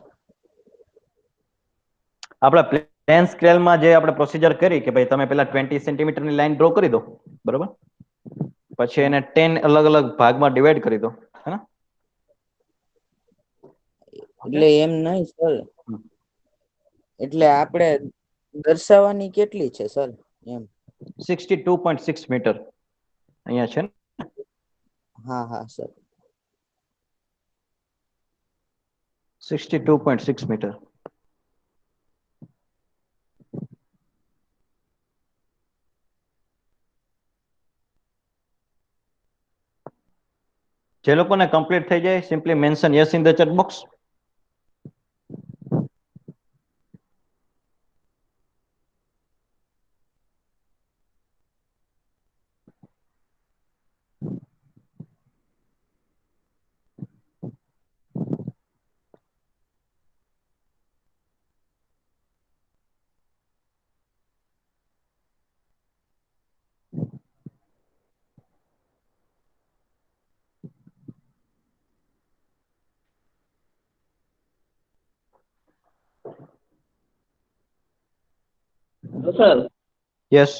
આપણા plane સ્કેલમાં જે આપણે procedure કરી કે ભાઈ તમે પેલા 20 સેન્ટીમીટરની લાઈન ડ્રો કરી દો, બરોબર? પછી એને 10 અલગ અલગ ભાગમાં ડિવાઈડ કરી દો, હે ને? એટલે એમ નહીં સર, એટલે આપણે દર્શાવવાની કેટલી છે સર એમ? 62.6 મીટર અહીંયા છે ને? હા હા સર. 62.6 મીટર. જે લોકોને કમ્પ્લીટ થઈ જાય, simply mention yes in the chat box. तो सर यस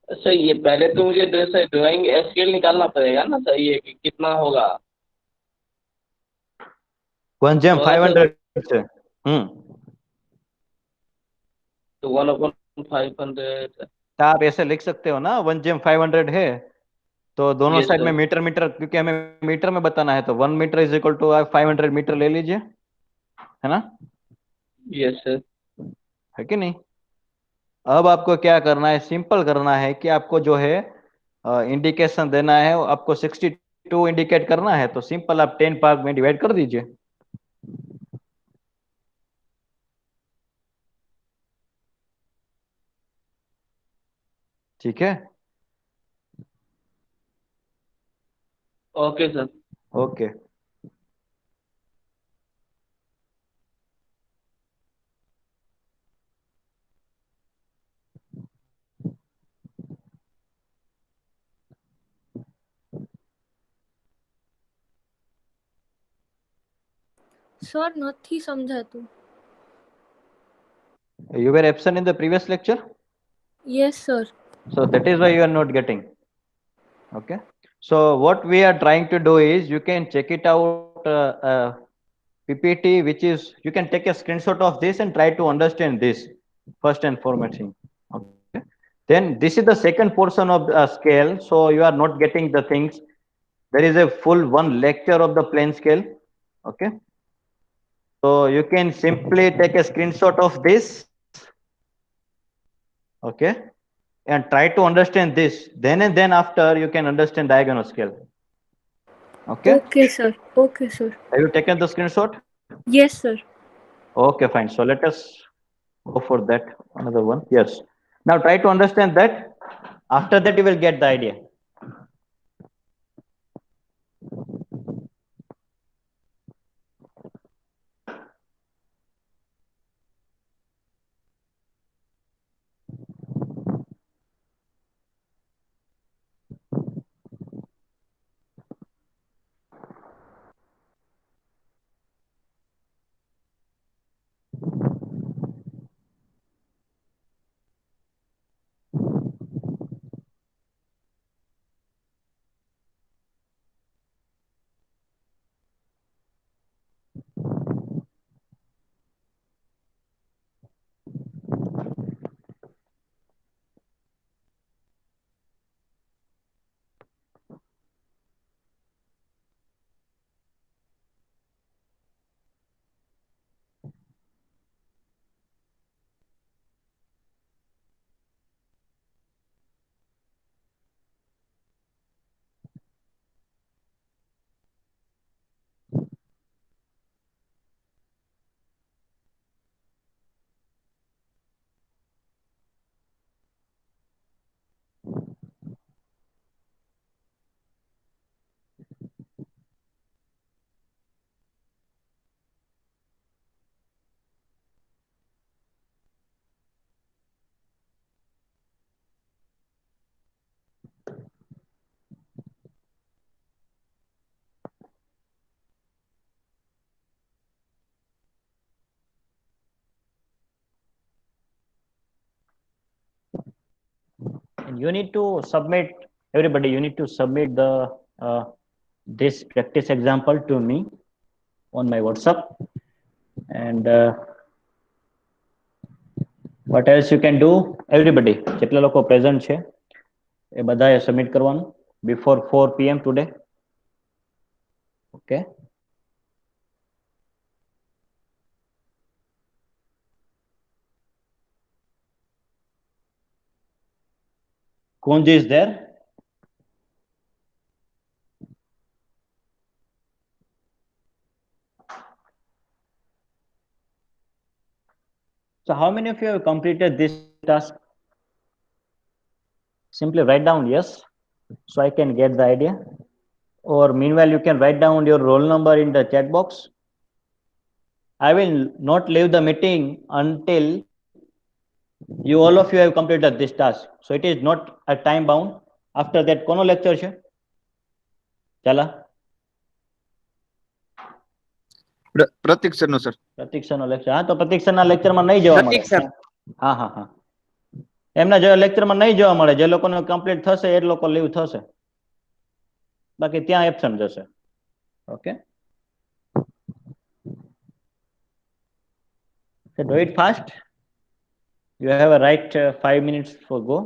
सर ये पहले तो मुझे ड्राइंग स्केल निकालना पड़ेगा ना सर, ये कि कितना होगा? 1/500 છે. तो 1/500। तो आप ऐसे लिख सकते हो ना, 1/500 है तो दोनों Yes, साइड sir. में मीटर मीटर, क्योंकि हमें मीटर में बताना है, तो 1 metre is equal to 500 metre ले लीजिए, है ना? Yes sir. है कि नहीं? अब आपको क्या करना है, सिंपल करना है कि आपको जो है इंडिकेशन देना है, आपको 62 इंडिकेट करना है, तो सिंपल आप 10 पार्ट में डिवाइड कर दीजिए। ठीक है? Okay sir. ओके। સર નથી સમજાતું. You were absent in the previous lecture? Yes sir. So that is why you are not getting. Okay. So what we are trying to do is, you can check it out, PPT, which is, you can take a screenshot of this and try to understand this first and foremost thing. Okay. Then this is the second portion of the scale. So you are not getting the things. There is a full one lecture of the plane scale. Okay. So you can simply take a screenshot of this. Okay. And try to understand this. Then and then after you can understand diagonal scale. Okay. Okay sir. Okay sir. Have you taken the screenshot? Yes sir. Okay, fine. So let us go for that. Another one. Yes. Now try to understand that. After that, you will get the idea. And you need to submit, everybody, you need to submit the this practice example to me on my WhatsApp. And what else you can do? Everybody, જેટલા લોકો present છે એ બધાએ submit કરવાનું before 4 PM today. Okay. Kunj is there? So how many of you have completed this task? Simply write down yes, so I can get the idea. Or meanwhile, you can write down your roll number in the chat box. I will not leave the meeting until you all of you have completed this task. So it is not a time bound. After that, કોનો lecture છે? ચાલા. પ્રતીક sir નો sir. પ્રતીક sir નો lecture. હા, તો પ્રતીક sir ના lecture માં નહીં જવા મળે. હા હા હા. એમના જે લેક્ચર માં નહીં જવા મળે, જે લોકોને કમ્પ્લીટ થશે એ લોકો લીવ થશે, બાકી ત્યાં એબ્સન્ટ જશે. Okay, so do it fast. You have a right 5 minutes for go.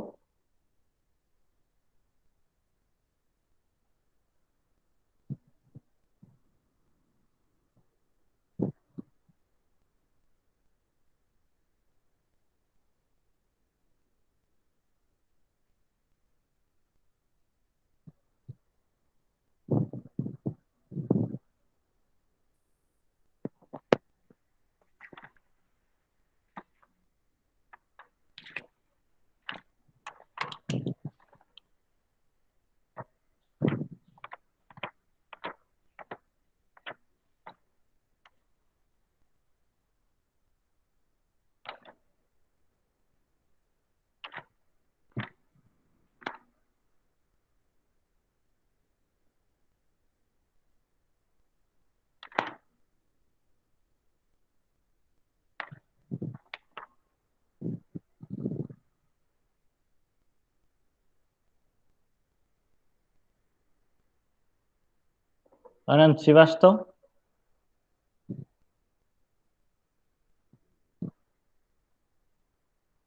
Anand Srivastav.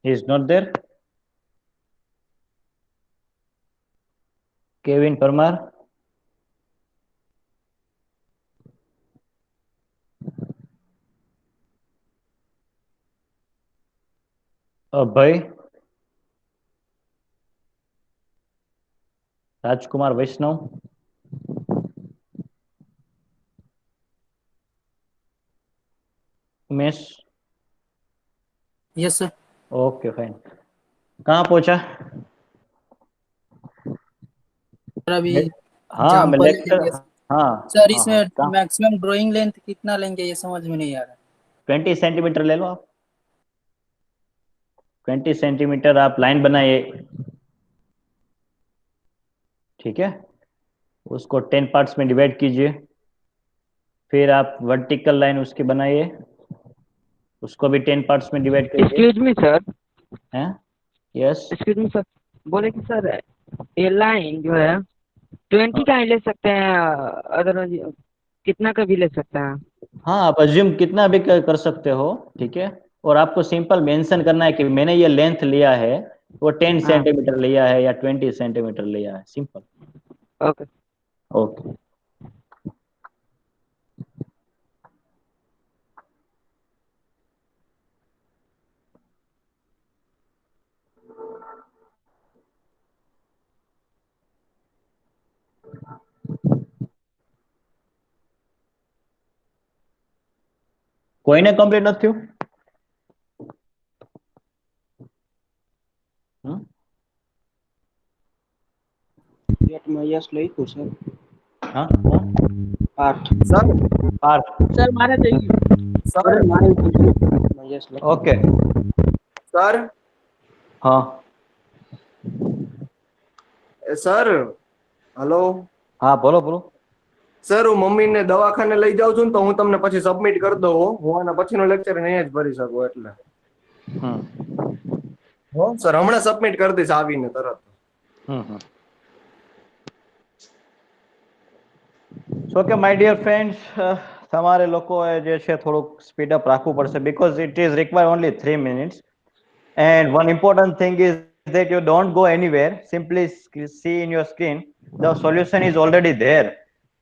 He is not there. Kevin Parmar. Abhay. Rajkumar Vaishnav. Umesh. Yes sir. Okay fine. कहाँ पहुंचा? अभी हाँ मैं लेक्चर. हाँ सर, इसमें मैक्सिमम ड्राइंग लेंथ कितना लेंगे ये समझ में नहीं आ रहा. 20 सेंटीमीटर ले लो आप. 20 सेंटीमीटर आप लाइन बनाइए, ठीक है. उसको 10 पार्ट्स में डिवाइड कीजिए. फिर आप वर्टिकल लाइन उसकी बनाइए, उसको भी 10 पार्ट्स में डिवाइड कीजिए. Excuse me sir. हैं? यस. एक्सक्यूज मी सर, बोले कि सर ये लाइन जो है 20 का ही ले सकते हैं, अदरवाइज कितना का भी ले सकते हैं? हाँ, आप अज्यूम कितना भी कर सकते हो, ठीक है. और आपको सिंपल मेंशन करना है कि मैंने ये लेंथ लिया है, वो 10 सेंटीमीटर लिया है या 20 सेंटीमीटर लिया है. सिंपल. Okay okay. કોઈને કમ્પ્લીટ નથી થયું? માં યસ લખ્યું સર. હા પાર્થ સર પાર્થ. સર મારે થઈ ગયું. સર મારે યસ લખ્યું. Okay sir. હા સર હલો. હા બોલો બોલો. સર હું મમ્મીને દવાખાને લઈ જાઉં છું ને, તો હું તમને પછી સબમિટ કરી દઉં. હું આના પછીનો લેક્ચર અહીંયા જ ભરી શકું એટલે. હો સર, હમણાં સબમિટ કરી દઈશ આવીને તરત. સો કે માય ડિયર ફ્રેન્ડ્સ, તમારે લોકોએ જે છે થોડુંક સ્પીડ અપ રાખવું પડશે because it is require only 3 minutes. And one important thing is that you don't go anywhere. Simply see in your screen. The solution is already there.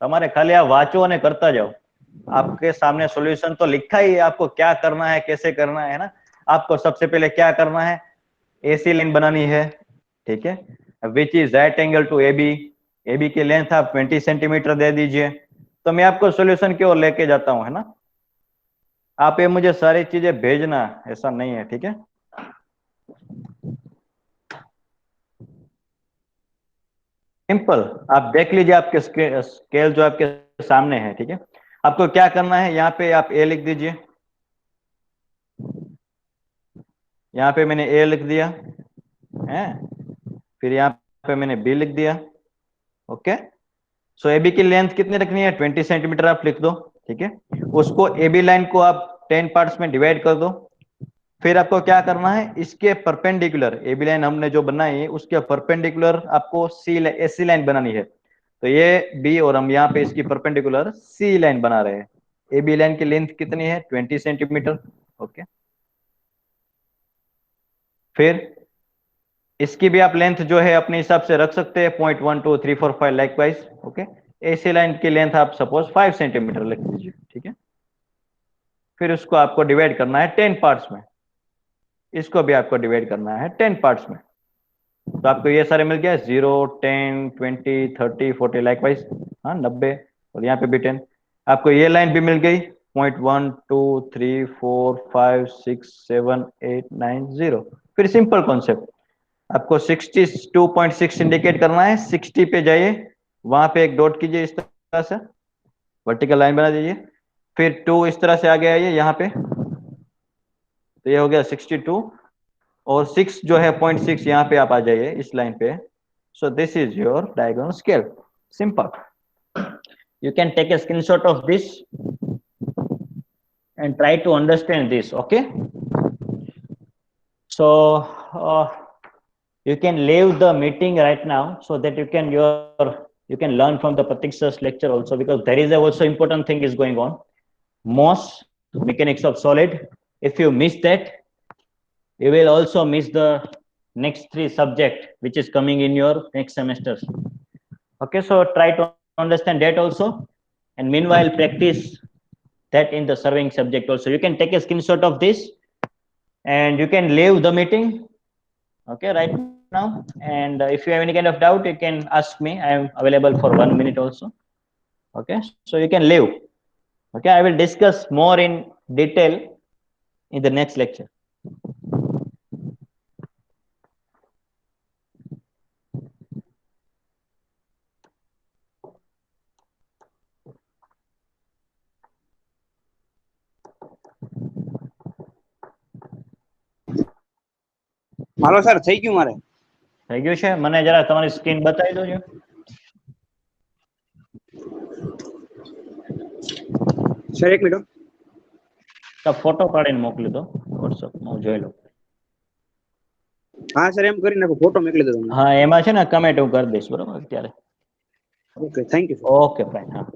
તમારે ખાલી આ વાંચો અને કરતા જાઓ. आपके सामने सॉल्यूशन तो लिखा ही है, आपको क्या करना है, कैसे करना है ना. आपको सबसे पहले क्या करना है, एसी लाइन बनानी है, ठीक है, which is right angle to AB. AB की लेंथ आप 20 सेंटीमीटर दे दीजिए, तो मैं आपको सॉल्यूशन की ओर लेके जाता हूँ, है ना. आप ये मुझे सारी चीजें भेजना, ऐसा नहीं है, ठीक है. सिंपल, आप देख लीजिए आपके स्केल जो आपके सामने है, ठीक है. आपको क्या करना है, यहाँ पे आप ए लिख दीजिए. यहाँ पे मैंने ए लिख दिया है, फिर यहाँ पे मैंने बी लिख दिया. ओके, सो ए बी की लेंथ कितनी रखनी है, 20 सेंटीमीटर आप लिख दो, ठीक है. उसको ए बी लाइन को आप 10 पार्ट्स में डिवाइड कर दो. फिर आपको क्या करना है, इसके परपेंडिकुलर, ए बी लाइन हमने जो बनाई है उसके परपेंडिकुलर आपको एसी लाइन बनानी है. तो ये बी और हम यहाँ पे इसकी परपेंडिकुलर सी लाइन बना रहे हैं. ए बी लाइन की लेंथ कितनी है, 20 सेंटीमीटर. ओके, फिर इसकी भी आप लेंथ जो है अपने हिसाब से रख सकते हैं, 0.1 2 3 4 5 लाइकवाइज. ओके, एसी लाइन की लेंथ आप सपोज 5 सेंटीमीटर लिख दीजिए, ठीक है. फिर उसको आपको डिवाइड करना है 10 पार्ट्स में. इसको भी आपको डिवाइड करना है 10 पार्ट्स में. तो आपको ये सारे मिल गया, 0 10 20 30 40 लाइकवाइज, हाँ 90, और यहाँ पे भी 10. आपको ये लाइन भी मिल गई, 0.1 2 3 4 5 6 7 8 9 0. फिर सिंपल कॉन्सेप्ट, आपको 62.6 इंडिकेट करना है. 60 पे जाइए, वहां पे एक डॉट कीजिए, इस तरह से वर्टिकल लाइन बना दीजिए. फिर 2 इस तरह से आगे आइए यहाँ पे, तो ये हो गया 62, और 6 जो है 0.6 यहाँ पे आप आ जाइए इस लाइन पे. So this is your diagonal scale. Simple, you can take a screenshot of this and try to understand this. Okay, so you can leave the meeting right now so that you can learn from the Pratiksha's lecture also, because there is a also important thing is going on, MOS, mechanics of solid. If you miss that, you will also miss the next 3 subject which is coming in your next semester. Okay, so try to understand that also, and meanwhile practice that in the surveying subject also. You can take a screenshot of this and you can leave the meeting, okay, right now. And if you have any kind of doubt, you can ask me. I am available for 1 minute also. Okay, so you can leave. Okay, I will discuss more in detail in the next lecture. Hello sir, થઈ ગયું મારે. થઈ ગયું છે, મને જરા તમારી screen બતાવી દોજો. સર એક મિનિટ, તો ફોટો પાડીને મોકલી દો WhatsApp માં, હું જોઈ લઉં. હા સર એમ કરી નાખો, ફોટો મોકલી દો તમને. હા, એમાં છે ને કમેન્ટ હું કરી દઈશ, બરાબર અત્યારે. Okay, thank you. Okay fine, હા.